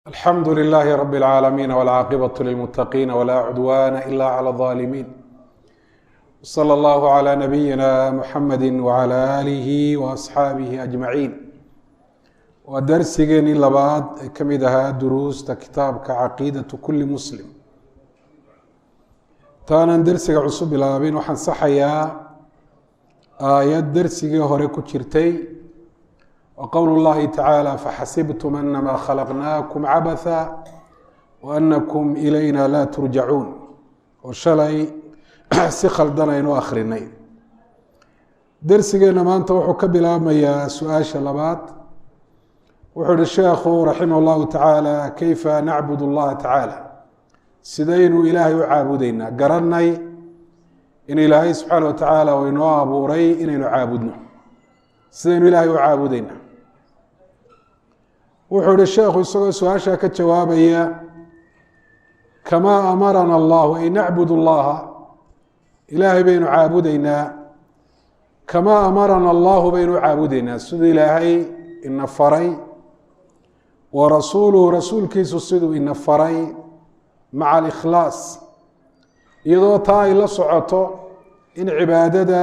الحمد لله رب العالمين والعاقبة للمتقين ولا عدوان إلا على الظالمين صلى الله على نبينا محمد وعلى آله وأصحابه أجمعين ودرسigeenii labaad ee ka mid ahaa duruusta kitaabka caqiidaةu kuli muslim taanan dersiga cusub bilaabin waxaan saxayaa aayad dersigii hore ku jirtay وqول الlahi tacaalى faxasibtm anama khalaqnaakum cabatha وأnakum ilayna laa turjacuun oo shalay si khaldanaynu akrinay dersigeena maanta wuxuu ka bilaabmayaa su-aasha labaad wuxuu ihi sheekhu raximah اllahu tacaalى kayfa nacbud اllaha tacaalى sidaynu ilaahay u caabudeynaa garanay in ilaahay subxaana wa tacaala uu inoo abuuray inaynu caabudno sidaynu ilaahay u caabudeynaa wuxuu ihi sheekhu isagoo su-aashaa ka jawaabaya kamaa amarana allahu ay nacbud اllaha ilaahay baynu caabudeynaa kamaa amarana allahu baynu caabudeynaa siduu ilaahay ina faray wa rasuuluhu rasuulkiisu siduu ina faray maca alikhlaas iyadoo taa ay la socoto in cibaadada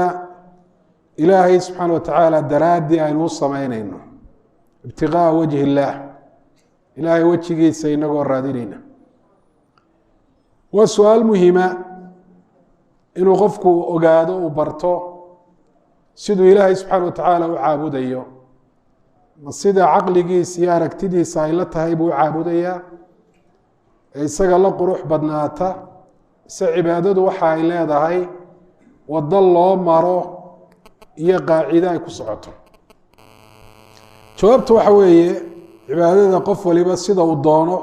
ilaahay subxaana wa tacaala daraaddii aynu u samaynayno ibtiqaa'a wajhi illaah ilaahay wejigiisa inagoo raadinayna waa su-aal muhima inuu qofku ogaado uu barto siduu ilaahay subxaana wa tacaala u caabudayo ma sida caqligiisa iyo aragtidiisa ay la tahay buu u caabudayaa ee isaga la qurux badnaata ise cibaadadu waxa ay leedahay waddo loo maro iyo qaacide ay ku socoto jawaabtu waxa weeye cibaadada qof waliba sida uu doono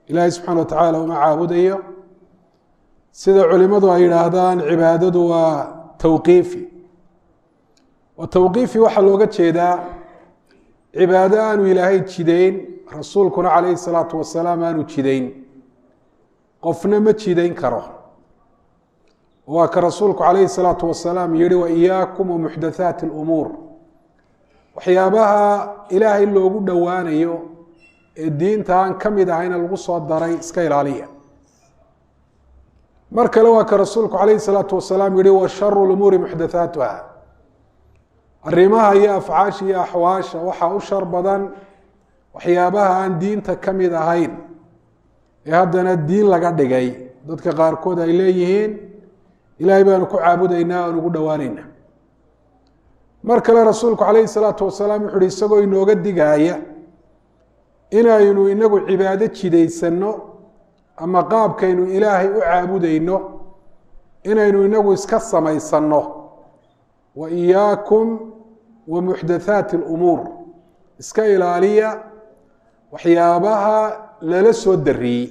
ilaahay subxaana wa tacaala uma caabudayo sida culimadu ay yidhaahdaan cibaadadu waa tawqiifi wa tawqiifi waxaa looga jeedaa cibaado aanu ilaahay jidayn rasuulkuna calayhi salaatu wasalaam aanu jidayn qofna ma jidayn karo waa ka rasuulku calayhi salaatu wasalaam yihi wa iyaakum wa muxdathaati اlumuur waxyaabaha ilaahay loogu dhowaanayo ee diinta aan ka mid ahayna lagu soo daray iska ilaaliya mar kale waa ka rasuulku calayhi salaatu wasalaam yihi wa sharu lumuuri muxdathaatuha arrimaha iyo afcaasha iyo axwaasha waxaa u shar badan waxyaabaha aan diinta ka mid ahayn ee haddana diin laga dhigay dadka qaarkood ay leeyihiin ilaahay baanu ku caabudaynaa aan ugu dhowaanaynaa mar kale rasuulku calayhi salaatu wasalaam wuxu uhi isagoo inooga digaaya inaynu inagu cibaado jidaysanno ama qaabkaynu ilaahay u caabudayno inaynu inagu iska samaysanno wa iyaakum wa muxdathaati اlumuur iska ilaaliya waxyaabaha lala soo dariyey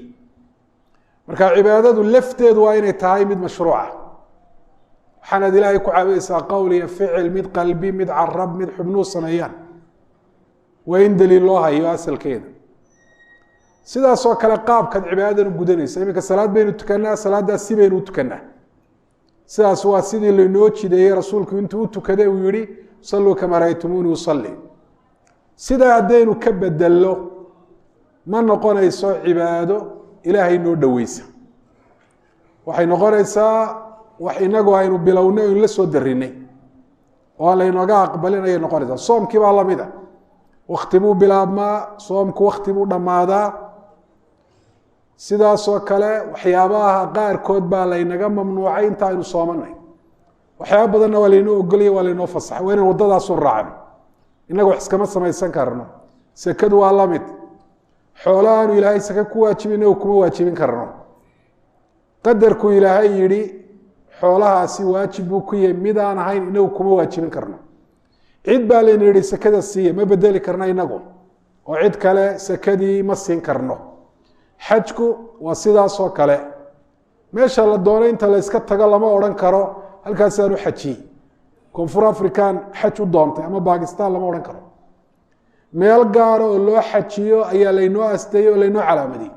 marka cibaadadu lafteedu waa inay tahay mid mashruuca waxaanaad ilaahay ku caabudaysaa qowl iyo ficil mid qalbi mid carab mid xubnuu sameeyaan waa in daliil loo hayo asalkeeda sidaasoo kale qaabkaad cibaadadan u gudanaysa iminka salaad baynu tukanaa salaaddaas si baynu u tukanaa sidaas waa sidii laynoo jideeyey rasuulku intuu u tukaday uu yihi salluu kamaa ra'aytumuuni usalli sidaa haddaynu ka bedello ma noqonayso cibaado ilaahay noo dhoweysa waxay noqonaysaa wax inagu aynu bilowna aynu la soo darinay oo aan laynooga aqbalin ayay noqonaysaa soomkii baa lamid a wakti buu bilaabmaa soomku wakti buu dhammaadaa sidaasoo kale waxyaabaha qaarkood baa laynaga mamnuucay inta aynu soomanay waxyaaba badanna waa laynoo ogolaya waa laynoo fasaxay waa inaan waddadaasu raacno inaga wax iskama samaysan karno sekadu waa lamid xoolo aanu ilaahay sake ku waajibin inagu kuma waajibin karno qadarku ilaahay yidhi xoolahaasi waajib buu ku yahay mid aan ahayn inagu kuma waajibin karno cid baa layna yihi sekada siiya ma bedeli karna inagu oo cid kale sekadii ma siin karno xajku waa sidaasoo kale meesha la doono inta la yska tago lama odhan karo halkaasaan u xajiyey koonfur african xaj u doontay ama bakistan lama odhan karo meel gaara oo loo xajiyo ayaa laynoo asteeyey oo laynoo calaamadiyey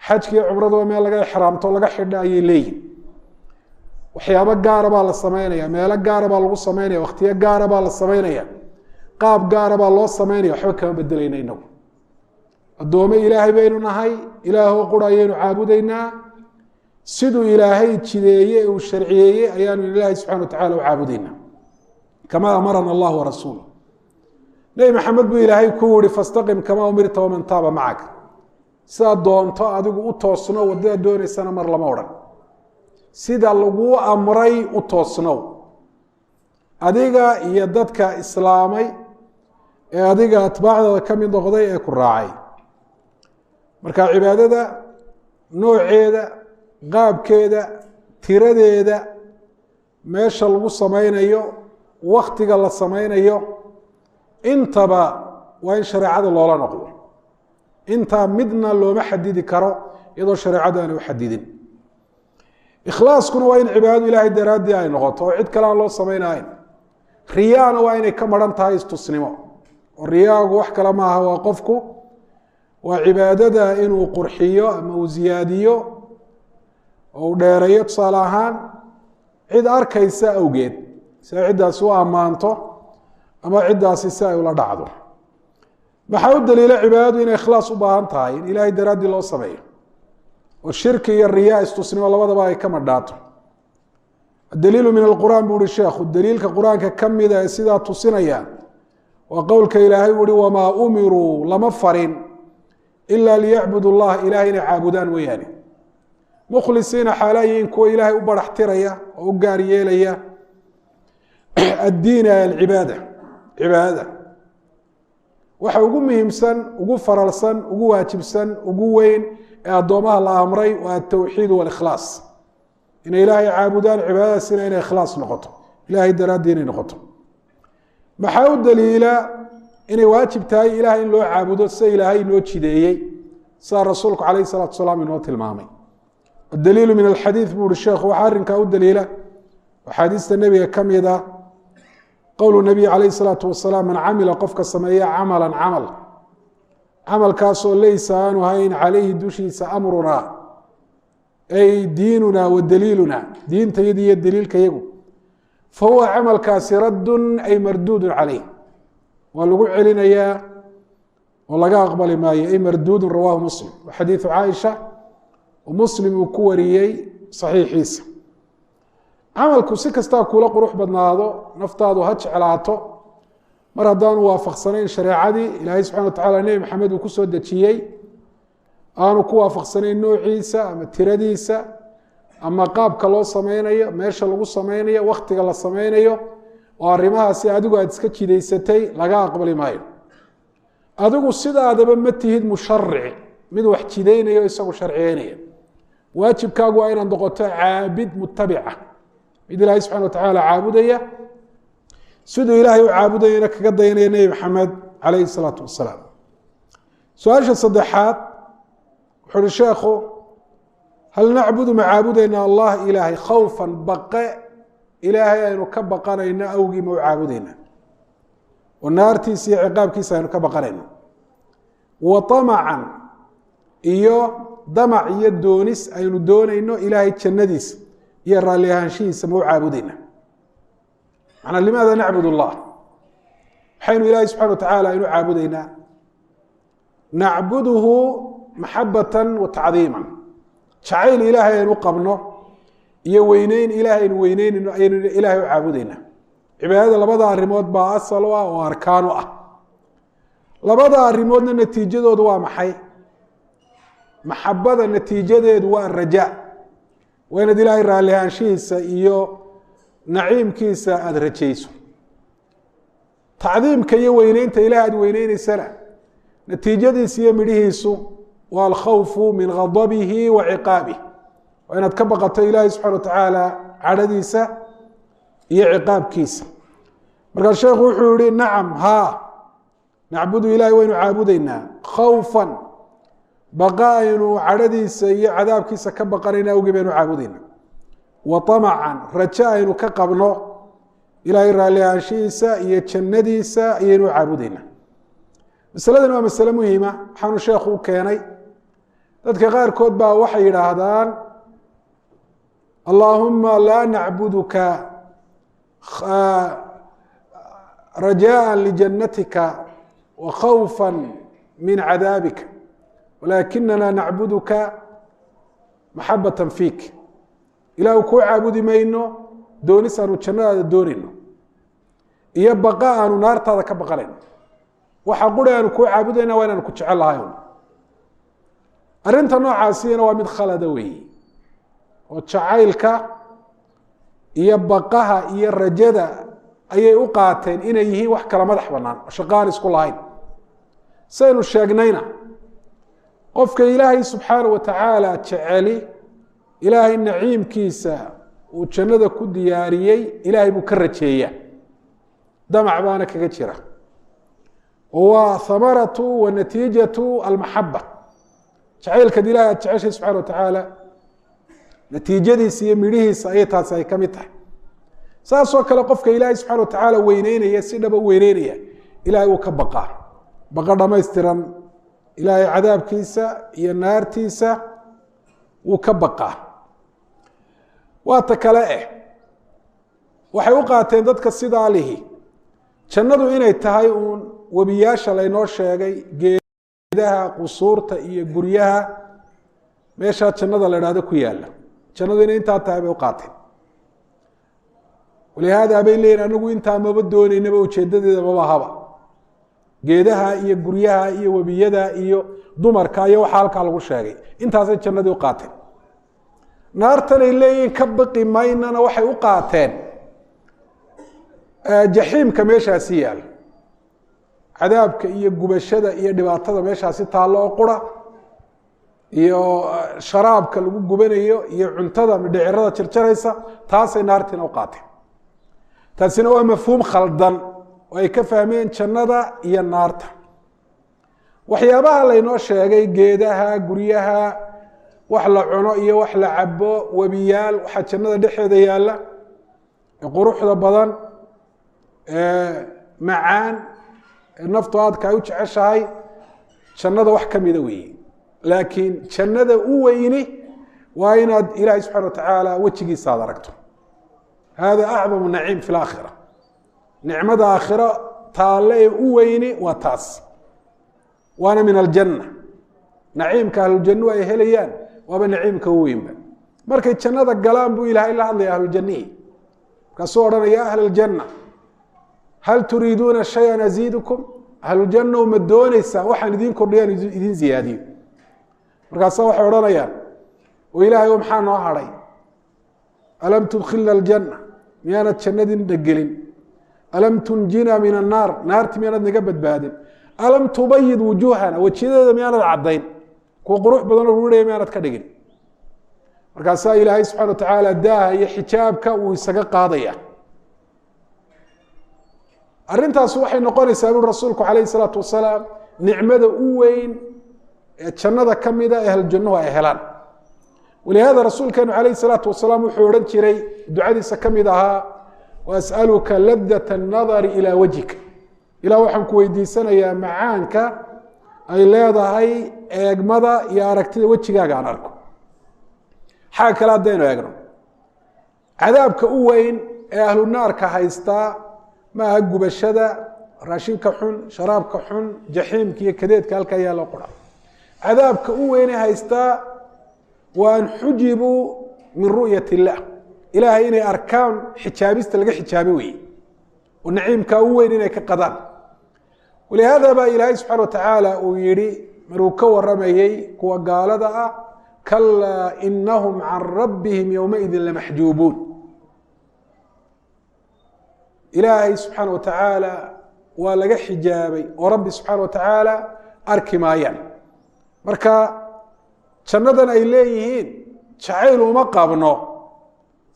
xajkiiyo cumraduba meel laga ixraamto laga xidha ayay leeyihin waxyaabo gaara baa la samaynaya meelo gaara baa lagu samaynaya wakhtiyo gaara baa la samaynaya qaab gaara baa loo samaynaya waxba kama bedelayna inagu addoome ilaahay baynu nahay ilaahoo qura ayaynu caabudaynaa siduu ilaahay jideeye uu sharciyeeyey ayaanu ilaahay subxana watacala u caabudaynaa kamaa amarana allah warasuuluh nebi maxamed buu ilaahay ku yihi fastaqim kamaa umirta waman taaba macaka sidaad doonto adigu u toosno waddada doonaysana mar lama odhan sida laguu amray u toosnow adiga iyo dadka islaamay ee adiga atbaacdada ka mid noqday ee ku raacay marka cibaadada nooceeda qaabkeeda tiradeeda meesha lagu samaynayo waktiga la samaynayo intaba waa in shareecada loola noqdo intaa midna looma xadidi karo iyadoo shareecadu aanay u xadidin ikhlaaskuna waa in cibaadadu ilaahay daraaddii ay noqoto oo cid kale aan loo samaynayn riyaana waa inay ka maran tahay istusnimo oo riyaagu wax kale maaha waa qofku waa cibaadada inuu qurxiyo ama uu ziyaadiyo oo uu dheereeyo tusaale ahaan cid arkaysa awgeed si ay ciddaasi u ammaanto ama ciddaasi si ay ula dhacdo maxaa u daliila cibaadadu inay ikhlaas u baahan tahay in ilaahay daraaddii loo sameeyo oo shirki iyo riyaa istusnimo labadaba ay ka madhaato adaliilu min alqur'aan buu uhi sheekhu daliilka qur-aanka ka mida ee sidaa tusinaya waa qowlka ilaahay uhi wamaa umiruu lama farin ilaa liyacbudu llaha ilahay inay caabudaan weeyaane mukhlisiina xaalayiin kuwa ilaahay u barax tiraya oo u gaar yeelaya addiina alcibaada cibaadada waxa ugu muhiimsan ugu faralsan ugu waajibsan ugu weyn ee addoomaha la amray waa atawxiid walikhlaas inay ilaahay caabudaan cibaadadaasina inay ikhlaas noqoto ilaahay daraaddii inay noqoto maxaa u daliila inay waajib tahay ilahay in loo caabudo sida ilaahay inoo jideeyey sidaa rasuulku calayhi salaatu wasalaam inoo tilmaamay adaliilu min alxadiid buu uhi sheekhu waxaa arrinkaa u daliila axaadiista nebiga ka mid a qowlu nabiy calayhi salaatu wasalaam man camila qofka sameeya camalan camal camalkaasoo laysa aanu hayn calayhi dushiisa amrunaa ay diinunaa wa daliiluna diintayada iyo daliilkayagu fa huwa camalkaasi raddun ay marduudun calayh waa lagu celinayaa oo laga aqbali maayo ay marduudun rawaahu muslim wa xadiidu caaisha oo muslim uu ku wariyey saxiixiisa camalku si kastaa kula qurux badnaado naftaadu ha jeclaato mar haddaanu waafaqsanayn shareecadii ilaahay subxana wa tacala nebi maxamed uu ku soo dejiyey aanu ku waafaqsanayn noociisa ama tiradiisa ama qaabka loo sameynayo meesha lagu sameynayo wakhtiga la sameynayo oo arrimahaasi adigu aada iska jidaysatay laga aqbali maayo adigu sidaadaba ma tihid musharic mid wax jidaynayo isagu sharciyeynaya waajibkaagu waa inaad noqoto caabid mutabica mid ilaahay subxana wa tacaala caabudaya siduu ilaahay u caabudayana kaga dayanaya nebi maxamed calayhi salaatu wasalaam su-aasha saddexaad wuxuu uhi sheekhu hal nacbudu ma caabudaynaa allah ilaahay khawfan baqe ilaahay aynu ka baqanayna awgii ma u caabudayna oo naartiisa iyo ciqaabkiisa aynu ka baqanayna wa amacan iyo damac iyo doonis aynu doonayno ilaahay jannadiisa iyo raalli ahaanshihiisa ma u caabudayna manaa limaada nacbud allah waxaynu ilaahay subxana wa tacaala aynu caabudaynaa nacbuduhu maxabatan wa tacdiiman jacayl ilaahay aynu qabno iyo weyneyn ilaahay aynu weyneynayno ayaynu ilaahay u caabudaynaa cibaadada labada arrimood baa asal u ah oo arkaan u ah labada arrimoodna natiijadoodu waa maxay maxabada natiijadeedu waa raja waa inaad ilaahay raalli ahaanshihiisa iyo naciimkiisa aada rajayso tacdiimka iyo weyneynta ilaah aad weyneyneysana natiijadiisa iyo midhihiisu waa alkhawfu min ghadabihi wa ciqaabih waa inaad ka baqato ilaahay subxana wa tacaala cadhadiisa iyo ciqaabkiisa markaa sheekhu wuxuu yihi nacam haa nacbudu ilahay waynu caabudaynaa khawfan baqa aynu cadhadiisa iyo cadaabkiisa ka baqanayna awgii baynu caabudaynaa wa amacan rajo aynu ka qabno ilaahay raalli ahaanshihiisa iyo jannadiisa ayaynu caabudaynaa masaladan waa masale muhiima waxaanu sheekhu u keenay dadka qaarkood baa waxay yidhaahdaan allaahuma laa nacbuduka rajaءa lijannatika wa khawfa min cadaabika walaakinana nacbuduka maxabatan fiik ilaahu kuu caabudi mayno doonis aanu jannadaada doonayno iyo baqa aanu naartaada ka baqanayno waxa quri aanu kuu caabudayna waa inaanu ku jecel lahay arrinta noocaasina waa mid khalada weeye oo jacaylka iyo baqaha iyo rajada ayay u qaateen inay yihiin wax kala madax bannaan oo shaqaan isku lahayn saynu sheegnayna qofka ilaahay subxaanahu watacaala jeceli ilaahay naciimkiisa uu jannada ku diyaariyey ilaahay buu ka rajeeyaa damac baana kaga jira oo waa hamaratu wa natiijatu almaxaba jacaylkaad ilahay aad jeceshay subxana watacaala natiijadiisa iyo midhihiisa ayay taasi ay ka mid tahay saasoo kale qofka ilaahay subxana watacaala weyneynaya si dhaba u weyneynaya ilahay uu ka baqaa baqa dhamaystiran ilaahay cadaabkiisa iyo naartiisa wuu ka baqaa waata kale waxay u qaateen dadka sidaa lihi jannadu inay tahay uun webiyaasha laynoo sheegay geedaha qusuurta iyo guryaha meeshaa jannada la idhaahdo ku yaalla jannadu inay intaa tahay bay u qaateen walihaada bay leeyihin anagu intaa maba doonaynaba ujeedadeeda maba haba geedaha iyo guryaha iyo webiyada iyo dumarka iyo waxa halkaa lagu sheegay intaasay jannadii u qaateen naartanay leeyihiin ka baqi maynana waxay u qaateen jaxiimka meeshaasi yaal cadaabka iyo gubashada iyo dhibaatada meeshaasi taallo oo qura iyo sharaabka lagu gubanayo iyo cuntada midhicirada jarjaraysa taasay naartiina u qaateen taasina waa mafhuum khaldan oo ay ka fahmeen jannada iyo naarta waxyaabaha laynoo sheegay geedaha guryaha wax la cuno iyo wax la cabo webiyaal waxaa jannada dhexeeda yaalla quruxda badan macaan naftu aadka ay u jeceshahay jannada wax ka mida weeye laakiin jannada u weyni waa inaad ilaahay subxana watacaala wejigiisa aad aragto hada acdamu naciim fi laakhira nicmada aakhiro taalle ee u weyni waa taas waana min aljanna naciimka ahluljannu ay helayaan waaba naciimka u weynba markay jannada galaan buu ilaahay la hadlaya ahluljannihi markaasuu odhanaya ahla aljanna hal turiiduuna shayan aziidukum ahluljannaw ma doonaysaan waxaan idiin kordhiyaan idiin ziyaadiyo markaasa waxay odhanayaan oo ilaahay o maxaa noo hadhay alam tudkhilna aljanna miyaanad jannadin dhagelin alam tunjina min annaar naarti miyaanad naga badbaadin alam tubayid wujuuhana wejiyadeeda miyaanad caddayn kuwa qurux badanoo ruudhaya miyaanad ka dhigin markaasaa ilaahay subxana watacaala daaha iyo xijaabka uu isaga qaadaya arrintaas waxay noqonaysaa bui rasuulku calayhi salaatu wasalaam nicmada u weyn ee jannada ka mida ee ahljannuhu ay helaan walihaada rasuulkeenu calayhi salaatu wasalaam wuxuu odhan jiray ducadiisa ka mid ahaa waas'aluka ladata annadari ilaa wajhika ilah waxaan ku weydiisanayaa macaanka ay leedahay eegmada iyo aragtida wejigaaga aan arko xaga kale haddaynu eegno cadaabka u weyn ee ahlu naarka haystaa ma aha gubashada raashinka xun sharaabka xun jaxiimka iyo kadeedka halkaa yaalo qura cadaabka u weyne haystaa waa an xujibuu min ru'yat illah ilaahay inay arkaan xijaabista laga xijaabe weye oo naciimkaa u weyn inay ka qadaan walihaada baa ilaahay subxana watacaala uu yihi maruu ka waramayey kuwa gaalada ah kalaa inahum can rabbihim yowmaidin lamaxjuubuun ilaahay subxaana watacaala waa laga xijaabay oo rabbi subxaana watacaala arki maayaan marka jannadan ay leeyihiin jacayl uma qabno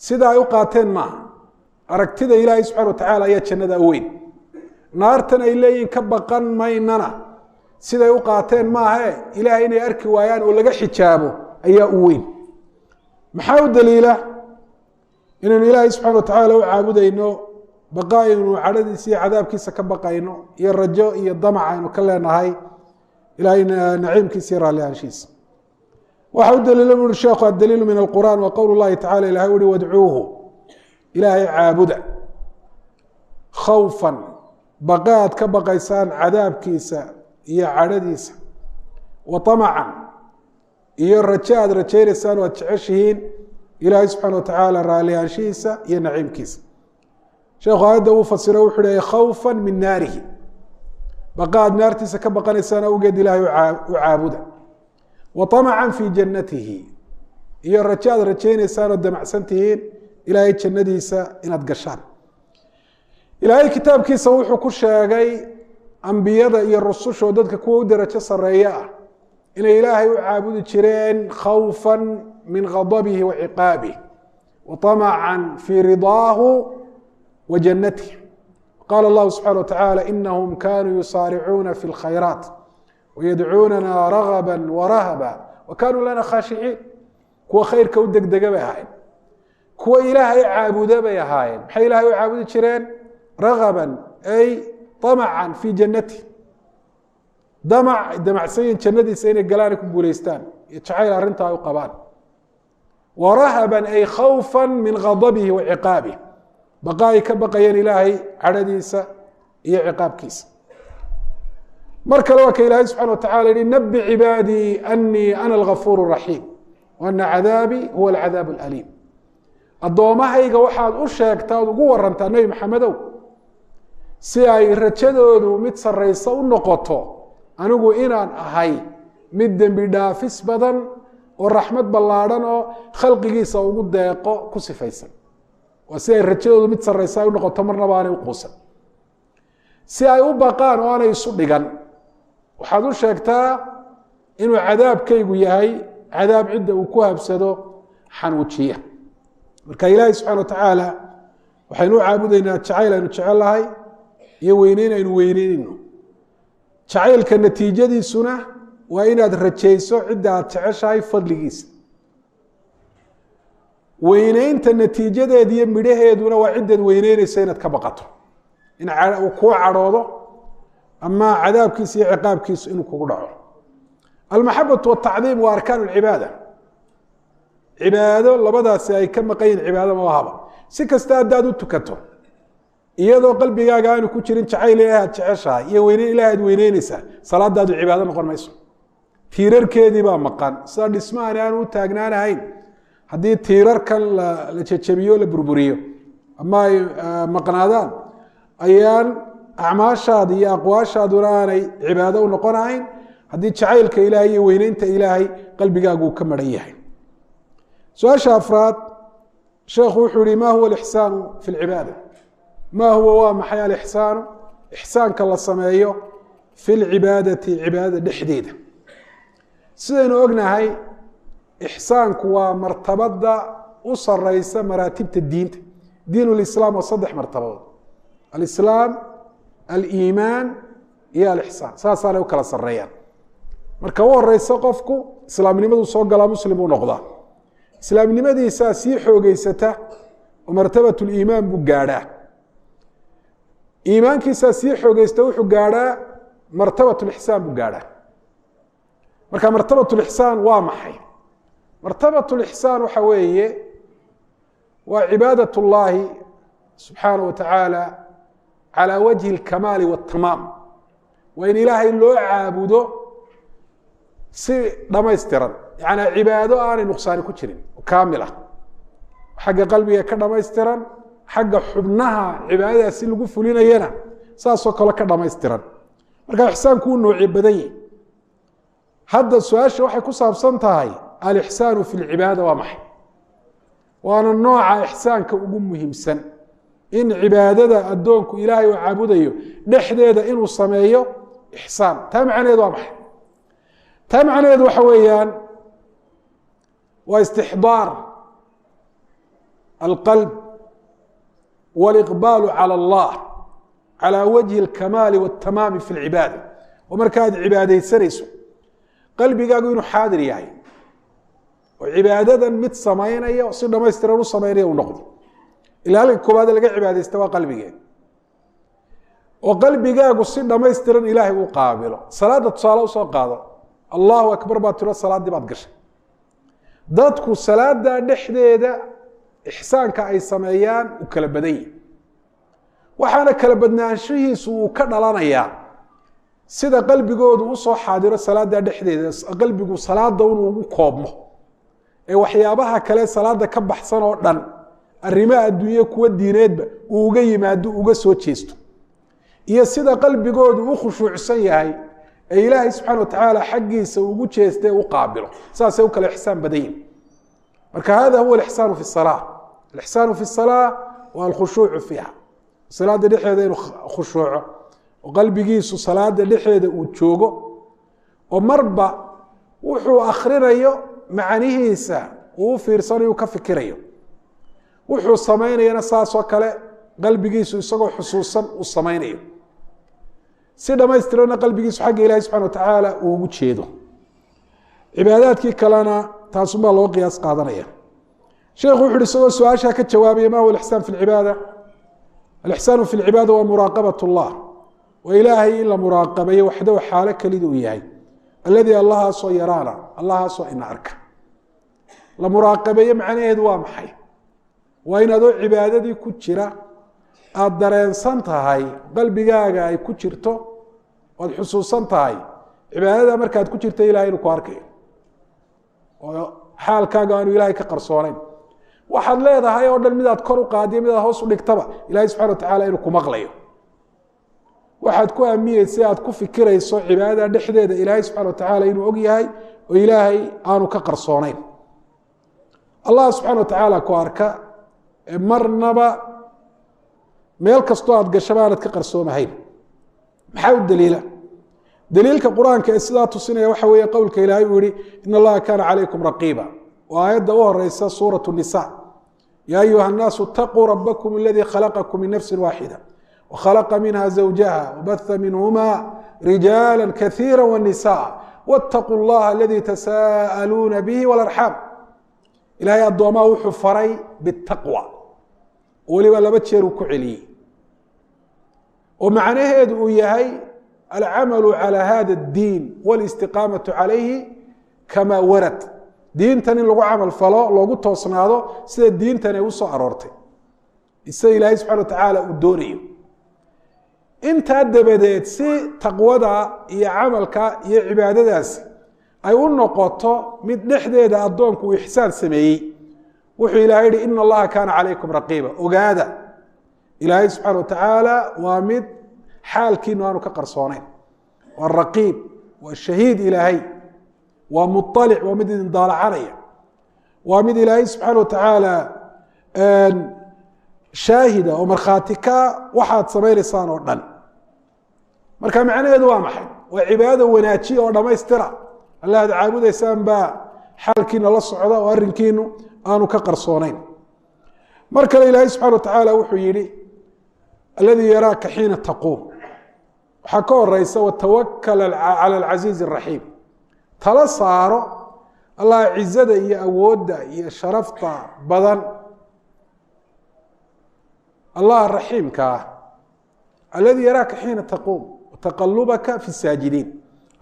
sida ay u qaateen maaha aragtida ilaahay subxana watacaala ayaa jannada weyn naartan ay leeyihiin ka baqan maynana siday u qaateen maahae ilaahay inay arki waayaan oo laga xijaabo ayaa u weyn maxaa u daliila inaynu ilaahay subxana watacaala u caabudayno baqa aynu cadhadiisa iyo cadaabkiisa ka baqayno iyo rajo iyo damac aynu ka leenahay ilahay naciimkiisa iyo raalli ahaanshiisa waxa u daliila bu ui sheekhu addaliilu min alqur'an wa qowl llahi tacala ilahay uhi wadcuuhu ilaahay caabuda khawfan baqa aad ka baqaysaan cadaabkiisa iyo cadhadiisa wa طamcan iyo rajo aad rajaynaysaan o aad jeceshihiin ilaahay subxaana watacaala raallihaanshihiisa iyo naciimkiisa. sheekhu aayadda uu fasiro wuxuu leeyay khawfa min naarihi, baqa aad naartiisa ka baqanaysaan awgeed ilaahay u caabuda. wa طamcan fii jannatihi, iyo rajo aad rajaynaysaan oo damacsan tihiin ilaahay jannadiisa inaad gashaan. ilaahay kitaabkiisa wuxuu ku sheegay ambiyada iyo rususha oo dadka kuwa u darajo sareeya ah inay ilaahay u caabudi jireen khawfa min ghadabihi wa ciqaabih wa طamcan fii ridaahu wa jannatih. qaala allahu subxana watacaala inahum kanuu yusaaricuuna fi اlkhayraat wayadcuunana ragaba warahaba wa kanuu lana khaashiciin. kuwa khayrka u degdega bay ahaayeen, kuwa ilaahay caabuda bay ahaayeen. maxay ilahay u caabudi jireen? ragaban ay طamcan fii jannatih, damacsanyiin jannadiisa inay galaana ku guulaystaan iyo jacayl arrintaa u qabaan. warahaban ay khawfa min ghadabihi wa ciqaabih, baqa ay ka baqayeen ilaahay cadhadiisa iyo ciqaabkiisa. mar kale waa ka ilaahay subxana wa tacala yihi nabi cibaadii anii ana algafuur الraxiim وأna cadaabii huwa alcadaab اlأliim. addoomahayga waxaad u sheegtaa ood ugu warantaa nebi maxamedow si ay rajadoodu mid saraysa u noqoto anigu inaan ahay mid dembi dhaafis badan oo raxmad ballaadhan oo khalqigiisa ugu deeqo ku sifaysan. waa si ay rajadoodu mid saraysa ay u noqoto marnaba aanay u quusan, si ay u baqaan oo aanay isu dhigan. waxaad u sheegtaa inuu cadaabkaygu yahay cadaab cidda uu ku habsado xanuujiya. marka ilaahay subxana wa tacaala waxaynu u caabudaynaa jacayl aynu jecel lahay iyo weyneyn aynu weyneynayno. jacaylka natiijadiisuna waa inaad rajayso cidda aad jeceshahay fadligiisa. weyneynta natiijadeeda iyo midhaheeduna waa ciddaad weyneynaysa inaad ka baqato, in uu kuu cadhoodo ama cadaabkiisa iyo ciqaabkiisu inuu kugu dhaco. almaxabatu watacdiim waa arkaan lcibaada. cibaado labadaasi ay ka maqan yihin cibaado mabahaba. si kasta haddaad u tukato iyadoo qalbigaaga aanu ku jirin jacayl ilaah aad jeceshahay iyo weyneyn ilaah aad weyneynaysaa, salaadaadu cibaado noqon mayso. tiirarkeedii baa maqan, sida dhismaani aanu u taagnaanahayn haddii tiirarkan la jejebiyo la burburiyo ama ay maqnaadaan ayaan acmaashaada iyo aqwaashaaduna aanay cibaado u noqonahayn haddii jacaylka ilaahay iyo weyneynta ilaahay qalbigaagu uu ka maran yahay. su-aasha afraad, sheekhu wuxuu yihi ma huwa alixsaanu fi lcibaada? ma huwa waa maxay alixsaanu? ixsaanka la sameeyo fi lcibaadati cibaadada dhexdeeda. sidaynu ognahay ixsaanku waa martabada u sareysa maraatibta diinta. diin lislaam waa 3 martabadood: alislaam, aliimaan iyo alixsaan. saasaanay u kala sareeyaan. marka u horeysa qofku islaamnimadu soo galaa muslim uu noqdaa, islaamnimadiisaa sii xoogeysata oo martabat liimaan buu gaadhaa, iimaankiisaa sii xoogeysta wuxuu gaadhaa martabat lixsaan buu gaadhaa. marka martabat lixsaan waa maxay? martabat lixsaan waxa weeye waa cibaadat اllahi subxaanaه wa tacaala calى wajhi اlkamaali wاtamaam. waa in ilaahay loo caabudo si dhamaystiran, yani cibaado aanay nuqsaani ku jirin, kaamil ah, xagga qalbiga ka dhamaystiran, xagga xubnaha cibaadadaasi lagu fulinayana saasoo kale ka dhamaystiran. marka ixsaanku uu noocyo badan yahi. hadda su-aasha waxay ku saabsan tahay alixsaanu fi lcibaada waa maxay? waana nooca ixsaanka ugu muhiimsan, in cibaadada addoonku ilaahay uu caabudayo dhexdeeda inuu sameeyo ixsaan. taa macnaheedu waa maxay? taa macnaheedu waxa weeyaan waa istixdaar alqalb waliqbaalu calى اllah calى wajhi اlkamaali wاtamaami fi lcibaada. oo markaad cibaadaysanayso qalbigaagu inuu xaadir yahay oo cibaadadan mid samaynaya oo si dhamaystiran u samaynaya u noqdo. ilaa halka koowaad laga cibaadaysta waa qalbigeeda, oo qalbigaagu si dhamaystiran ilaahay uu qaabilo. salaada tusaale usoo qaado, allahu akbar baad tiro, salaaddii baad gashay. dadku salaada dhexdeeda ixsaanka ay sameeyaan u kala badan yihin, waxaana kala badnaanshihiisu uu ka dhalanayaa sida qalbigoodu u soo xaadiro salaada dhexdeeda qalbigu salaada uu ugu koobmo ee waxyaabaha kale salaada ka baxsan oo dhan arrimaha adduunye kuwa diineedba uu uga yimaado uga soo jeesto iyo sida qalbigoodu u khushuucsan yahay ee ilaahay subxaanahu wa tacaala xaggiisa ugu jeestay u qaabilo saasay u kala ixsaan badan yihiin marka hada huwa alixsaanu fi salaa alixsaanu fi salaa waa alkhushuucu fiiha salaada dhexdeeda inuu khushuuco oo qalbigiisu salaada dhexdeeda uu joogo oo marba wuxuu akhrinayo macanihiisa uu fiirsanayo ka fikirayo wuxuu samaynayana saasoo kale qalbigiisu isagoo xusuusan uu samaynayo si dhamaystirana qalbigiisu xagga ilaahay subxana wa tacaala uu ugu jeedo cibaadaadkii kalena taasumaa loo qiyaas qaadanaya sheekhu wuxu uhi isagoo su-aashaa ka jawaabaya ma huwa alixsaan fi lcibaada alixsaanu fi lcibaada waa muraaqabat llah waa ilaahay in la muraaqabayo waxdahu xaalo kelida uu yahay alladii allahaasoo yaraana allahaasoo ina arka la muraaqabeeye macnaheedu waa maxay waa in adoo cibaadadii ku jira aada dareensan tahay qalbigaaga ay ku jirto oad xusuusan tahay cibaadada markaad ku jirta ilahay inuu ku arkayo oo xaalkaaga aanu ilaahay ka qarsoonayn waxaad leedahay oo dhan midaad kor u qaadiyo midaad hoos u dhigtaba ilahay subxana wa tacaala inuu ku maqlayo waxaad ku aaminaysa aad ku fikirayso cibaadada dhexdeeda ilaahay subxana wa tacaala inuu og yahay oo ilaahay aanu ka qarsoonayn allah subxana wa tacaala ku arka marnaba meel kastoo aad gashaba aanad ka qarsoomahayn maxaa u daliila daliilka qur-aanka ee sidaa tusinaya waxa weeye qowlka ilaahay uu yihi in allaha kaana calaykum raqiiba waa aayadda u horeysa suuratu nisa yaa ayuha nnaasu itaquu rabakum aladii khalaqakum min nafsin waaxida wakhalaqa minha zawjaha wabatha minhuma rijaala kaiira wanisaa waataquu llaha aladii tasaa'aluuna bihi walarxaam ilaahay addoomaha wuxuu faray bitaqwa weliba laba jeer uu ku celiyey oo macnaheedu uu yahay alcamalu calى hada اdiin wاlistiqaamaةu calayhi kama warad diintan in lagu camal falo loogu toosnaado sida diintan ay u soo aroortay isa ilaahay subxana wa tacaala uu doonayo intaa dabadeed si taqwada iyo camalka iyo cibaadadaasi ay u noqoto mid dhexdeeda addoonku uu ixsaan sameeyey wuxuu ilahay yihi ina allaha kaana calaykum raqiiba ogaada ilaahay subxaana wa tacaala waa mid xaalkiinu aanu ka qarsoonayn waa raqiib waa shahiid ilaahay waa muطalic waa mid idin daalacanaya waa mid ilaahay subxaana wa tacaala shaahida oo markhaati ka waxaad samaynaysaan oo dhan marka macnaheedu waa maxay waa cibaadada wanaajiya oo dhammaystira allah ad caabudaysaan baa xaalkiina la socda oo arrinkiinu aanu ka qarsoonayn mar kale ilaahay subxana wa tacaala wuxuu yihi aladii yaraaka xiina taquum waxaa ka horeysa watawakal cala alcasiizi الraxiim tala saaro allah cizada iyo awoodda iyo sharafta badan allah raxiimka ah aladii yaraaka xiina taquum wataqalubaka fi saajidiin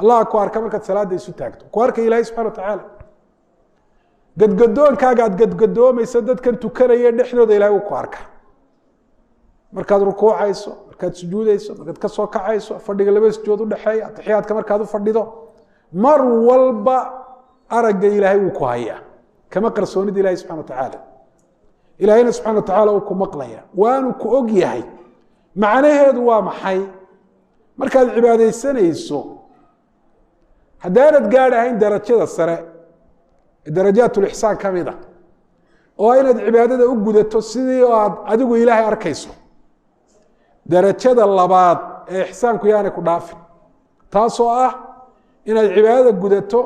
allah ku arka markaad salaada isu taagto ku arka ilaahay subxana wa tacaala gadgadoonkaaga aad gadgadoomayso dadkan tukanaya dhexdooda ilahay uu ku arka markaad rukuucayso markaad sujuudayso markaad ka soo kacayso fadhiga laba sujood udhexeeya atixiyaadka markaad u fadhido mar walba aragga ilaahay wuu ku hayaa kama qarsoonida ilahay subxana wa tacaala ilaahayna subxana wa tacaala uu ku maqlaya waanu ku og yahay macnaheedu waa maxay markaad cibaadaysanayso haddaanad gaadh ahayn darajada sare darajaat lixsaan ka mid a oo inaad cibaadada u gudato sidii aad adigu ilaahay arkayso darajada labaad ee ixsaanku yaanay ku dhaafin taasoo ah inaad cibaadada gudato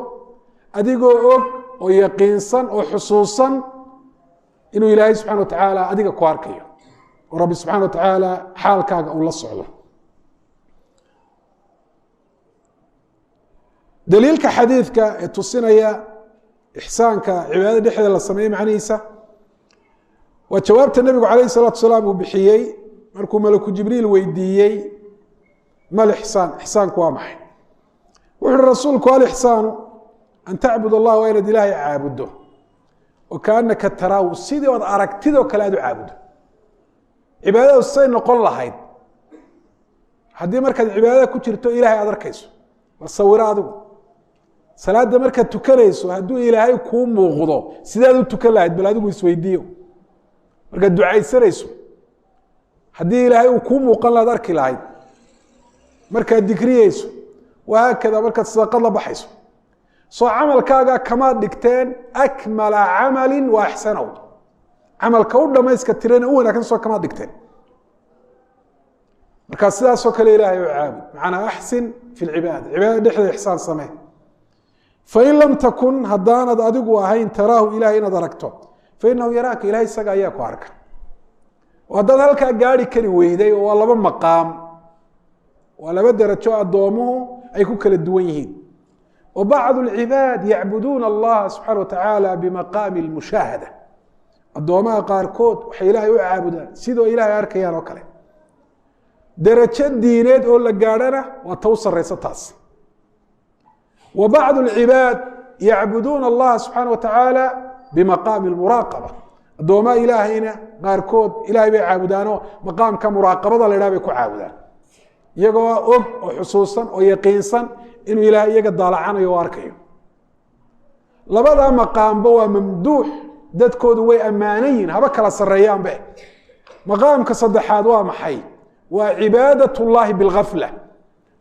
adigoo og oo yaqiinsan oo xusuusan inuu ilaahay subxana wa tacaala adiga ku arkayo oo rabbi subxana wa tacaala xaalkaaga uu la socdo daliilka xadiidka ee tusinaya ixsaanka cibaadada dhexdeeda la sameeyey macnihiisa waa jawaabta nebigu calayh الsalaatu salaam uu bixiyey markuu malaku jibriil weydiiyey mal ixsaan ixsaanku waa maxay wuxu uhi rasuulku alixsaanu an tacbud allah waa inaad ilaahay caabuddo oo kaanaka taraahu sidii ood aragtidoo kale aad u caabuddo cibaadadu say noqon lahayd haddii markaad cibaadada ku jirto ilaahay aad arkayso bal sawiro adigu salaada markaad tukanayso hadduu ilaahay kuu muuqdo sidaad u tukan lahayd bal adigu isweydiiyo markaad ducaysanayso haddii ilaahay uu kuu muuqan lahaad arki lahayd markaad dikriyeyso wahaakada markaad sadaqad la baxayso soo camalkaaga kamaad dhigteen akmala camalin wa axsanahu camalka u dhamayska tirana u wanaagsan soo kamaad dhigteen markaa sidaasoo kale ilaahay u caabud macnaa axsin fi lcibaada cibaadada dhexdeeda ixsaan samee fain lam takun haddaanad adigu ahayn taraahu ilahay inaad aragto fainahu yaraaka ilahay isaga ayaa ku arka oo haddaad halkaa gaari kari weyday oo waa laba maqaam waa laba darajo addoomuhu ay ku kala duwan yihiin oo bacdu lcibaad yacbuduuna allaha subxaana watacaala bimaqaami lmushaahada addoomaha qaarkood waxay ilaahay u caabudaan sidoo ilaahay arkayaan oo kale darajo diineed oo la gaadhana waa ta u saraysa taas wa bacdu lcibaad yacbuduuna allaha subxaana watacaala bimaqaami lmuraaqaba addoomaha ilaahayna qaarkood ilahay bay caabudaanoo maqaamka muraaqabada la ydhaha bay ku caabudaan iyagoo og oo xusuusan oo yaqiinsan inuu ilaahay iyaga daalacanayo oo arkayo labadaa maqaamba waa mamduux dadkoodu way ammaanan yihin haba kala sarreeyaanbe maqaamka saddexaad waa maxay waa cibaadat llahi bilgafla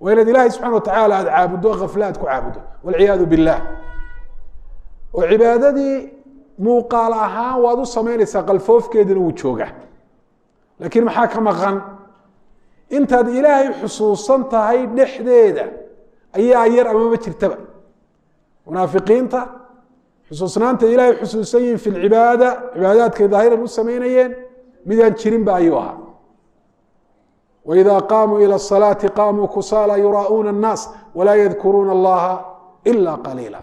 waa inaad ilaahay subxana watacaala aada caabuddo gafla aad ku caabuddo walciyaadu billah oo cibaadadii muuqaal ahaan waad u samaynaysaa qalfoofkeedina wuu joogaa laakiin maxaa ka maqan intaad ilaahay xusuusan tahay dhexdeeda ayaa yar ama ma jirtaba munaafiqiinta xusuusnaanta ilaahay xusuusan yihin fi lcibaada cibaadaadkay daahiran u samaynayeen midaan jirinba ayuu ahaa waidaa qaamuu ila asalaati qaamuu kusaala yuraa'uuna annaas walaa yadkuruuna allaha ila qaliila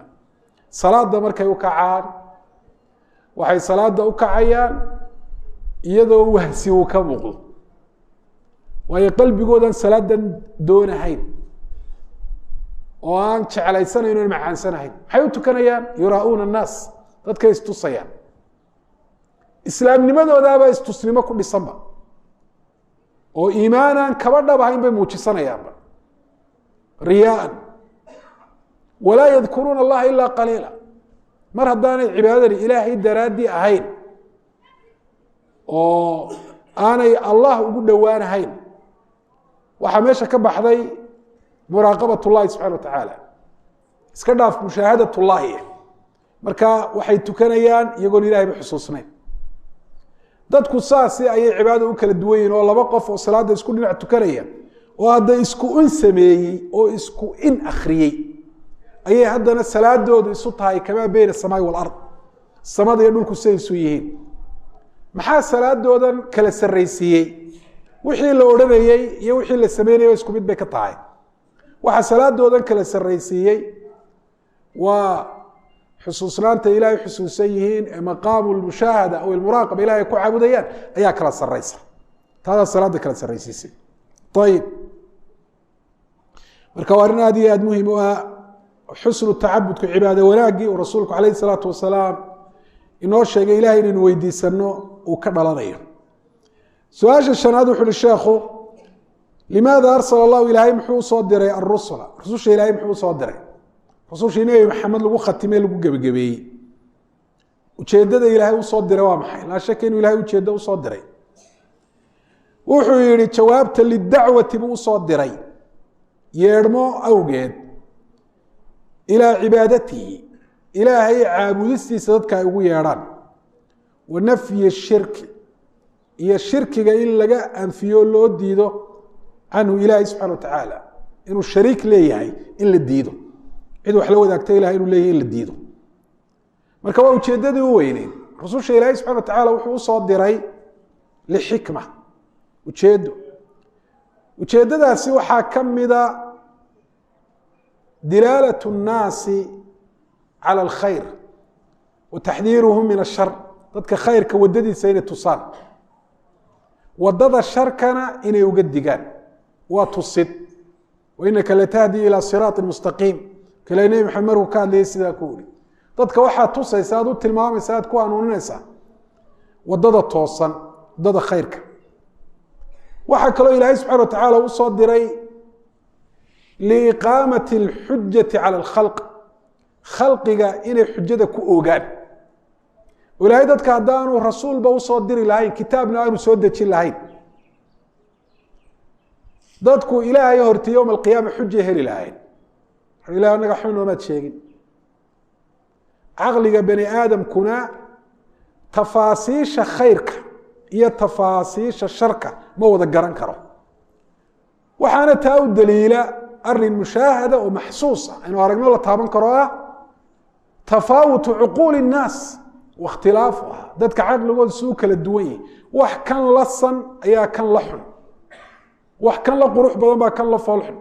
salaada markay u kacaan waxay salaada u kacayaan iyadoo wahsi uu ka muuqdo waayo qalbigoodan salaadan doonahayn oo aan jeclaysanayn oon macaansanahayn maxay u tukanayaan yuraa'uuna annaas dadkay istusayaan islaamnimadoodaaba istusnimo ku dhisanba oo iimaanaan kaba dhab ahayn bay muujisanayaanba riyaaan walaa yadkuruuna allaha ilaa qaliila mar haddaanay cibaadadani ilaahay daraaddii ahayn oo aanay allah ugu dhowaanahayn waxaa meesha ka baxday muraaqabat llahi subxana watacaala iska dhaaf mushaahadat llahi marka waxay tukanayaan iyagoon ilahay ba xusuusnayn dadku saasi ayay cibaadada u kala duwan yihin oo laba qof oo salaada isku dhinac tukanaya oo hadda isku in sameeyey oo isku in akhriyey ayay haddana salaadoodu isu tahay kamaa beyna asamaai walard samada iyo dhulku siday isu yihiin maxaa salaadoodan kala sarraysiiyey wixii la odhanayey iyo wixii la sameynayay isku mid bay ka tahay waxaa salaadoodan kala sarraysiiyey waa xusuusnaanta ilaahay xusuusan yihiin ee maqaamu lmushaahada aw almuraaqaba ilahay ku caabudayaan ayaa kala sarraysa taadaa salaada kala sarraysiisay ayib marka waa arrin aad iyo aada muhim u ah xusnu tacabudka cibaada wanaaggii uu rasuulku calayhi salaatu wasalaam inoo sheegay ilahay inaynu weydiisano uu ka dhalanayo su-aasha shanaad wuxu uhi sheekhu limaada arsala allahu ilaahay muxuu usoo diray arusula rususha ilaahay muxuu usoo diray rusushii nebi maxamed lagu khatimey lagu gebagabeeyey ujeeddada ilaahay usoo diray waa maxay laa shaka inuu ilahay ujeeddo usoo diray wuxuu yihi jawaabta lidacwati buu usoo diray yeedhmo awgeed ilaa cibaadatihi ilaahay caabudistiisa dadka ay ugu yeedhaan wa nafyi shirki iyo shirkiga in laga anfiyo loo diido canhu ilaahay subxana watacaala inuu shariik leeyahay in la diido cid wax la wadaagta ilahay inuu leeyahay in la diido marka waa ujeeddadii u weyneyd rususha ilaahay subxana watacaala wuxuu usoo diray lixikma ujeeddadaasi waxaa ka mida dilaalat الnaasi calى اlkhayr wa taxdiiruhum min ashar dadka khayrka wadadiisa inay tusaan wadada sharkana inay uga digaan waa tusid wainaka latahdi ilى siraaطi mustaqiim kale nebi maxamed markuu ka hadlayay sidaa ku uri dadka waxaad tusaysa aad u tilmaamaysa aad ku hanuuninaysaa wadada toosan wadada khayrka waxaa kaloo ilaahay subxana watacaala usoo diray liiqaamati alxujati cala alkhalq khalqiga inay xujada ku ogaan ilaahay dadka haddaanu rasuulba usoo diri lahayn kitaabna aanu soo dejin lahayn dadku ilaahay hortii yowma alqiyaama xuja heli lahayn ilaah anaga xun noomaad sheegin caqliga bani aadamkuna tafaasiisha khayrka iyo tafaasiisha sharka ma wada garan karo waxaana taa u daliila arin mushaahada oo maxsuusa inuu aragno la taaban karo ah tafaawutu cuquuli الnaas waاkhtilaafuha dadka caqligooda suu kala duwan yihi wax kan la san ayaa kan la xun wax kan la qurux badan baa kan la foolxun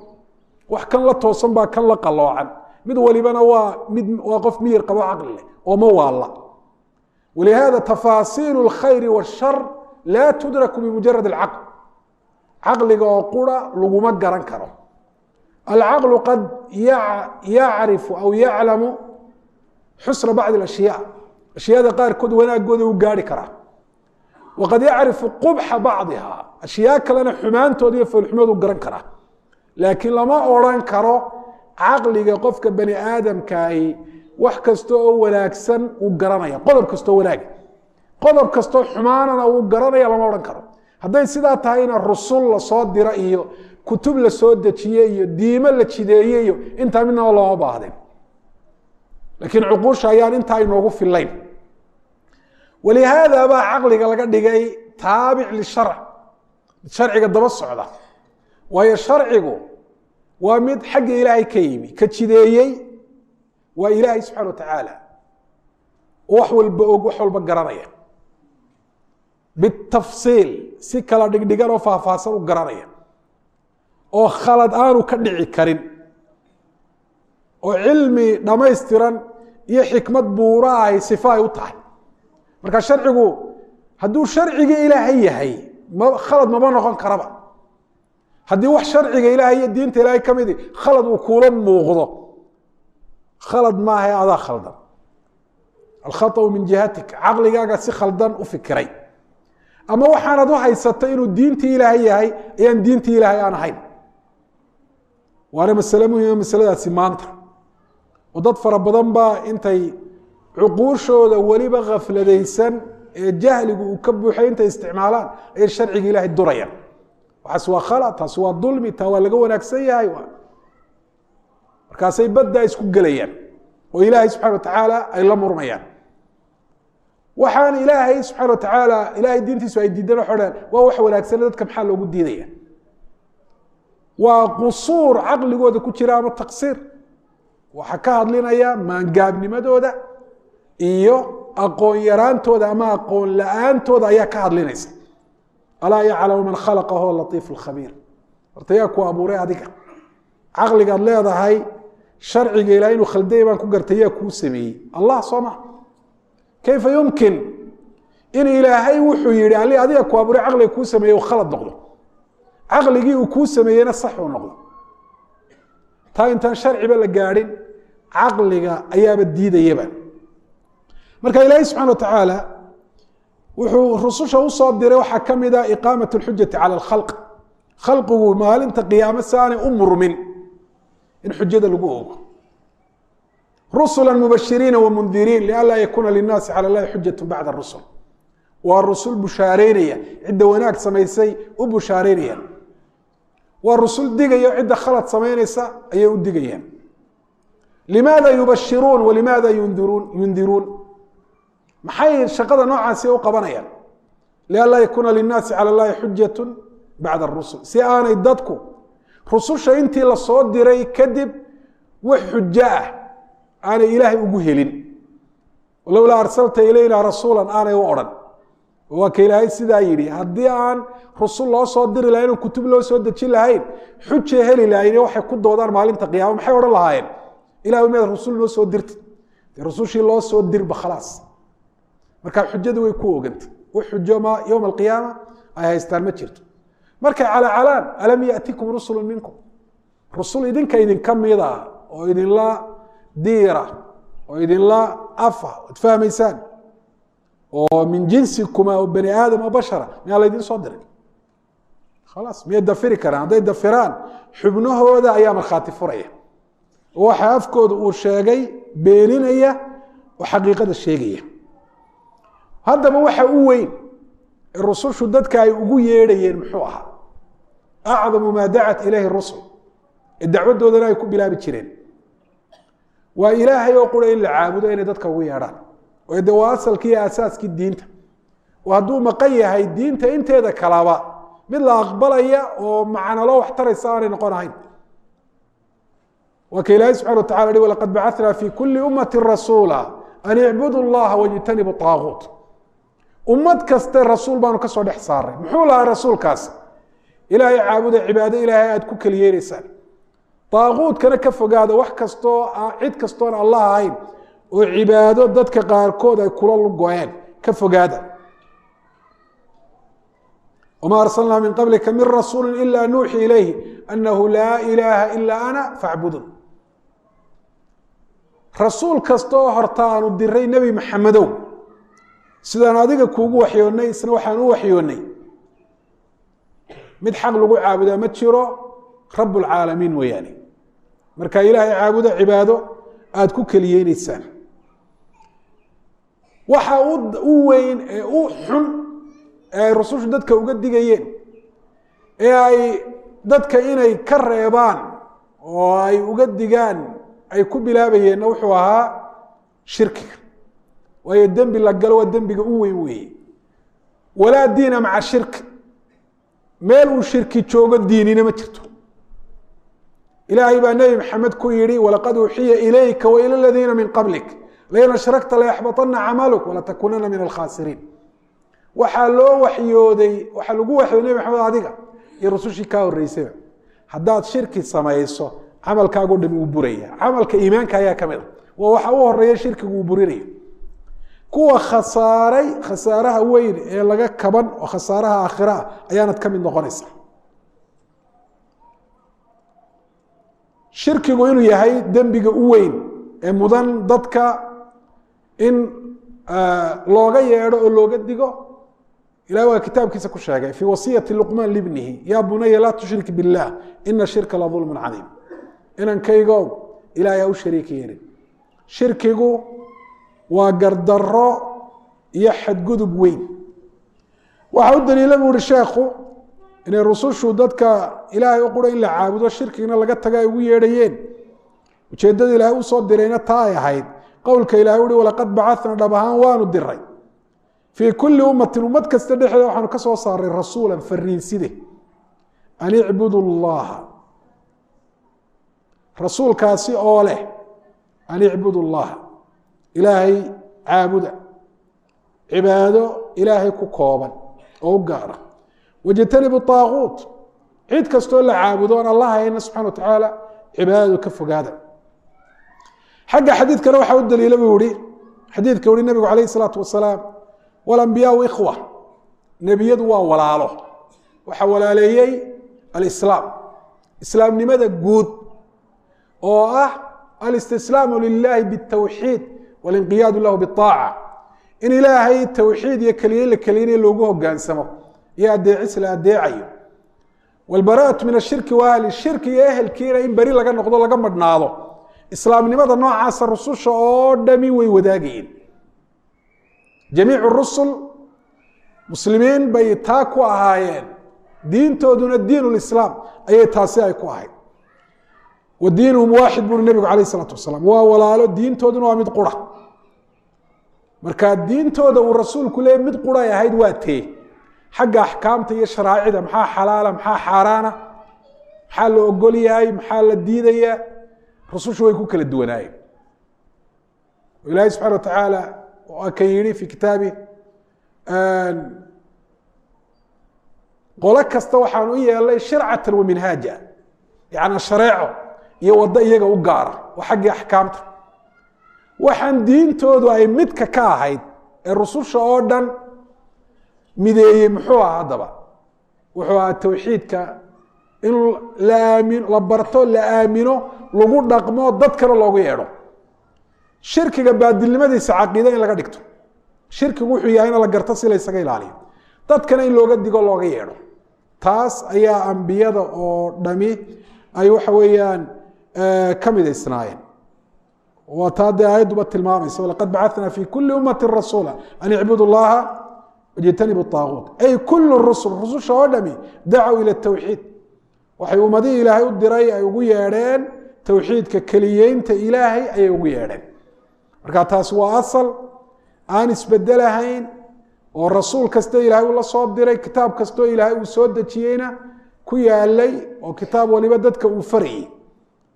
wax kan la toosan baa kan la qaloocan mid walibana waa qof miyir qabo caqli leh oo ma waala ولهذا تفاصيل الخير والشر لا تدرك بمجرد العقل caqliga oo qura laguma garan karo العقل قد يعرف أو يعلم حسن بعض الأشياء أشياء qaarkood wanaagooda u gaari karaa وقد يعرف قبح بعضها أشياء kalena xumaantooda iyo foolxumadu garan karaa laakiin lama oran karo caqliga qofka bani aadamkaahi wax kasta oo wanaagsan uu garanaya qodob kasta oo wanaag qodob kasta oo xumaanana uu garanaya lama oran karo hadday sidaa tahayna rusul la soo dira iyo kutub la soo dejiyay iyo diimo la jideeyay iyo inta midna loo baahday laakiin cuquusha ayaan inta inoogu filayn ولهذا baa caqliga laga dhigay taabic lisharc sharciga daba socda waayo sharcigu waa mid xagga ilaahay ka yimi ka jideeyey waa ilaahay subxana wa tacaala wax walba og wax walba garanaya bitafsiil si kala dhigdhigan oo faahfaahsan u garanaya oo khalad aanu ka dhici karin oo cilmi dhammaystiran iyo xikmad buura ay sifa ay u tahay marka sharcigu hadduu sharciga ilaahay yahay khalad maba noqon karaba haddii wax sharciga ilaahay iyo diinta ilaahay ka midi khalad uu kuula muuqdo khalad maaha adaa khaldan alkhaطأu min jihatik caqligaaga si khaldan u fikiray ama waxaanad u haysato inuu diintii ilaahay yahay ayaan diintii ilaahay aan ahayn waana masale muhima masaladaasi maanta oo dad fara badan baa intay cuquushooda weliba khafladaysan ee jahligu uu ka buuxay intay isticmaalaan ayay sharciga ilaahay durayaan waxaas waa khalad taas waa dulmi taa waa laga wanaagsan yahay markaasay baddaa isku gelayaan oo ilaahay subxana wa tacaala ay la murmayaan waxaan ilaahay subxana wa tacaala ilaahay diintiisu ay diideen waxay odhan waa wax wanaagsan dadka maxaa loogu diidaya waa qusuur caqligooda ku jira ama taqsiir waxaa ka hadlinaya maangaabnimadooda iyo aqoon yaraantooda ama aqoon la-aantooda ayaa ka hadlinaysa alaa yaclamu man khalaqa huwa latiif alkhabiir horta yaa ku abuuray adiga caqligaad leedahay sharciga ilahay inuu khaldaya baan ku gartay yaa kuu sameeyey allah soo ma kayfa yumkin in ilaahay wuxuu yihi ali adiga ku abuuray caqliga kuu sameeyey uu khalad noqdo caqligii uu kuu sameeyeyna sax uu noqdo taa intaan sharciba la gaadhin caqliga ayaaba diidayaba marka ilaahay subxana wa tacaala wuxuu rususha usoo diray waxaa ka mid ah iqaamat اlxujati cala alkhalq khalqigu maalinta qiyaamo si aanay u murmin in xujada lagu ogo rusula mubashiriina wamundiriin lianlaa yakuuna linnaasi cala llahi xujatu bacda rusul waa rusul bushaareynaya cidda wanaag samaysay u bushaareynayaan waa rusul digaya cidda khalad samaynaysa ayay u digayaan limaada yubashiruun walimaada yundiruun maxay shaqada noocaasi u qabanayaan lianlaa yakuuna linnaasi cala llahi xujatu bacda rusul si aanay dadku rususha intii lasoo diray kadib wax xujo ah aanay ilaahay ugu helin lowlaa arsalta ilayna rasuula aanay u odhan waa ka ilaahay sidaa yidhi haddii aan rusul loo soo diri lahayn oo kutub loo soo dejin lahayn xujay heli lahayn waxay ku doodaan maalinta qiyaama maxay odhan lahaayeen ilahay miyaad rusul noo soo dirtay dee rusushii loo soo dirba khalaas markaa xujada way ku ogantay wax xujo ma yowma alqiyaama ay haystaan ma jirto markay calaacalaan alam yaatikum rusulu minkum rusul idinka idinka mida oo idinla diira oo idinla afa ad fahmaysaan oo min jinsikuma oo bani aadam oo bashara miyaa laydin soo diray khalaas miyay dafiri karaan hadday dafiraan xubnahooda ayaa markhaati furaya oo waxa afkooda uu sheegay beeninaya oo xaqiiqada sheegaya haddaba waxa u weyn rusushu dadka ay ugu yeedhayeen muxuu ahaa acdamu maa dacat ilayhi rusul dacwadoodana ay ku bilaabi jireen waa ilaahay oo qura in la caabudo inay dadka ugu yeedhaan oo de waa asalkii iyo asaaskii diinta oo hadduu maqan yahay diinta inteeda kalaba mid la aqbalaya oo macnalo wax taraysa aanay noqon ahayn waa ka ilaahay subxana wa tacala yihi walaqad bacathnaa fi kuli ummati rasuula an icbudu llaha wajtanibu طaaguut ummad kaste rasuul baanu ka soo dhex saaray muxuu lahaa rasuulkaas ilaahay caabuda cibaado ilaahay aad ku keliyeereysaan طaaguutkana ka fogaada wax kastoo cid kastoon allah ahayn oo cibaado dadka qaarkood ay kula lugoyeen ka fogaada wma arsalnaa min qablika min rasuuli ila nuuxii ilayhi anahu laa ilaaha ila ana facbudun rasuul kastaoo horta aanu diray nebi maxamedow sidaan adiga kuugu waxyoonnay isna waxaan u waxyoonnay mid xaq lagu caabudaa ma jiro rab lcaalamiin mooyaane marka ilaahay caabuda cibaado aada ku keliyeyneysaan waxa u weyn ee u xun ee ay rusushu dadka uga digayeen ee ay dadka inay ka reebaan oo ay uga digaan ay ku bilaabayeenna wuxuu ahaa shirkiga waayo dembi la galo waa dembiga u weyn weeye walaa diina maca shirki meel uu shirki joogo diinina ma jirto ilaahay baa nebi maxamed ku yidhi walaqad uuxiya ilayka waila aladiina min qablik lain ashrakta layaxbaطana camaluk walatakunana min alkhaasiriin waxaa loo waxyooday waxaa lagu waxyooday nebi maxamed adiga iyo rusushii kaa horreysayba haddaad shirki samayso camalkaago dhami uu buraya camalka iimaanka ayaa ka mid a waa waxa u horeeya shirkigu uu burinayo kuwa khasaaray khasaaraha weyn ee laga kaban oo khasaaraha aakhira ah ayaanad ka mid noqonaysa shirkigu inuu yahay dembiga u weyn ee mudan dadka in looga yeedho oo looga digo ilahi waa kitaabkiisa ku sheegay fii wasiyati luqmaan libnihi yaa bunaya laa tushrik biاllah ina shirka la dulmun cadiim inankaygow ilahay ha u shariika yeelin shirkigu waa gardaro iyo xadgudub weyn waxa u daliila bu uhi sheekhu inay rusushu dadka ilaahay u qura in la caabudo shirkigna laga taga ay ugu yeedhayeen ujeeddada ilaahay usoo dirayna taa ay ahayd qowlka ilahay uhi walaqad bacatna dhab ahaan waanu diray fii kulli ummatin ummad kasta dhexdeeda waxaanu ka soo saaray rasuula fariinside an icbudu llaha rasuulkaasi oo leh an icbudu llaha ilaahay caabuda cibaado ilaahay ku kooban oo u gaara wajtanibu طaaguut cid kastoo la caabudo on allah hayna subxana wa tacaala cibaadadu ka fogaada xagga xadiidkana waxaa u daliila buu ihi xadiidka uhi nabigu calayh الsalaatu wasalaam walambiyaau ikhwa nebiyadu waa walaalo waxaa walaaleeyey alislaam islaamnimada guud oo ah alistislaamu lilahi bالtawxiid walinqiyaadu lahu biالطaaca in ilaahay tawxiid iyo keliye la keliyanayo loogu hogaansamo iyo adeecis la adeecayo walbaraatu min ashirki wa ahli shirki iyo ehelkiina in beri laga noqdo laga madhnaado islaamnimada noocaasa rususha oo dhami way wadaagayeen jamiicu rusul muslimiin bay taa ku ahaayeen diintooduna diin lislaam ayay taasi ay ku ahayd wa diinuhum waaxid buri nebigu calayh isalaatu wasalaam waa walaalo diintooduna waa mid qura marka diintooda uu rasuulku leeyay mid quray ahayd waa tee xagga axkaamta iyo sharaacida maxaa xalaala maxaa xaaraana maxaa la ogol yahay maxaa la diidayaa rusushu way ku kala duwanaayeen ilaahay subxana wa tacaala waa kan yihi fi kitaabi qolo kasta waxaan u yeelay shircatan wa minhaaja yani shareeco iyo waddo iyaga u gaara waa xaggii axkaamta waxaan diintoodu ay midka ka ahayd ee rususha oo dhan mideeyey muxuu aha haddaba wuxuu ahaa tawxiidka in la barto la aamino lagu dhaqmo dadkana loogu yeedho shirkiga baadilnimadiisa caqiida in laga dhigto shirkigu wuxuu yahay in la garto si la ysaga ilaaliyo dadkana in looga digo looga yeedho taas ayaa ambiyada oo dhami ay waxa weeyaan ka midaysnaayeen waa taa dee aayadduba tilmaamaysa walaqad bacathnaa fi kuli ummati rasuula an icbudu llaha wajtanibu طaaguut ay kulu rusul rususha oo dhami dacow ila tawxiid waxay ummadihii ilaahay u diray ay ugu yeedheen towxiidka keliyeynta ilaahay ayay ugu yeedheen marka taasi waa asal aan isbedelahayn oo rasuul kasta ilaahay uu la soo diray kitaab kastoo ilaahay uu soo dejiyeyna ku yaalay oo kitaab waliba dadka uu farayay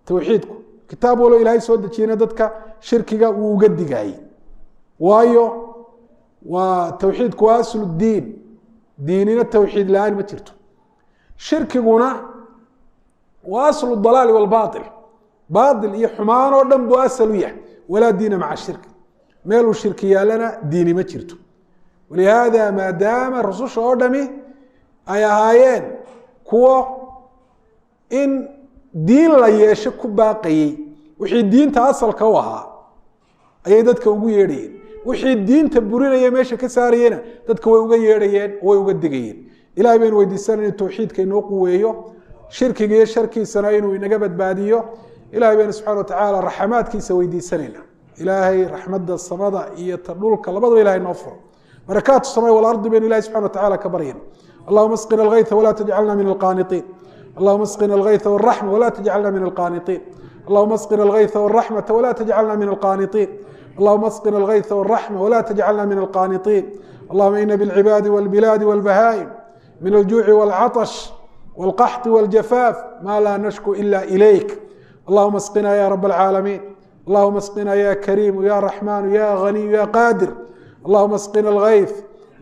towxiidku kitaab waliba ilaahay soo dejiyeyna dadka shirkiga uu uga digayay waayo waa towxiidku waa aslu diin diinina towxiid la-aan ma jirto shirkiguna waa aslu dalaali walbaail baail iyo xumaan oo dhan buu asal u yahay walaa diina maca shirki meeluu shirki yaallana diini ma jirto walihaada maadaama rususha oo dhami ay ahaayeen kuwo in diin la yeesho ku baaqayey wixii diinta asalka u ahaa ayay dadka ugu yeedhayeen wixii diinta burinaya meesha ka saarayena dadka way uga yeedhayeen way uga digayeen ilahay baynu weydiisanay in towxiidka inoo quweeyo shirkiga iyo sharkiisana inuu inaga badbaadiyo ilahay baynu subxana watacaala raxamaadkiisa weydiisanayna ilaahay raxmadda samada iyo ta dhulka labadaba ilahay noo furo barakaatu samay walardi baynu ilahay subxana watacaala ka baryayna allahuma asqina algaytha walaa tajcalna min alqaanitiin allahuma asqina algaytha waraxma walaa tajcalna min alqaanitiin allahuma asqina algaytha waraxmata walaa tajcalna min alqaanitiin allahuma asqina algaytha waraxma walaa tajcalna min alqaanitiin allahuma ina bilcibaadi walbilaadi walbahaa'im min aljuuci walcatash والقحط والجفاف ما لا نشكو إلا إليك اللهم اسقنا يا رب العالمين اللهم اسقنا يا كريم يا رحمن يا غني يا قادر اللهم اسقنا الغيث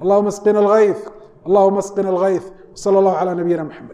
اللهم اسقنا الغيث اللهم اسقنا الغيث صلى الله على نبينا محمد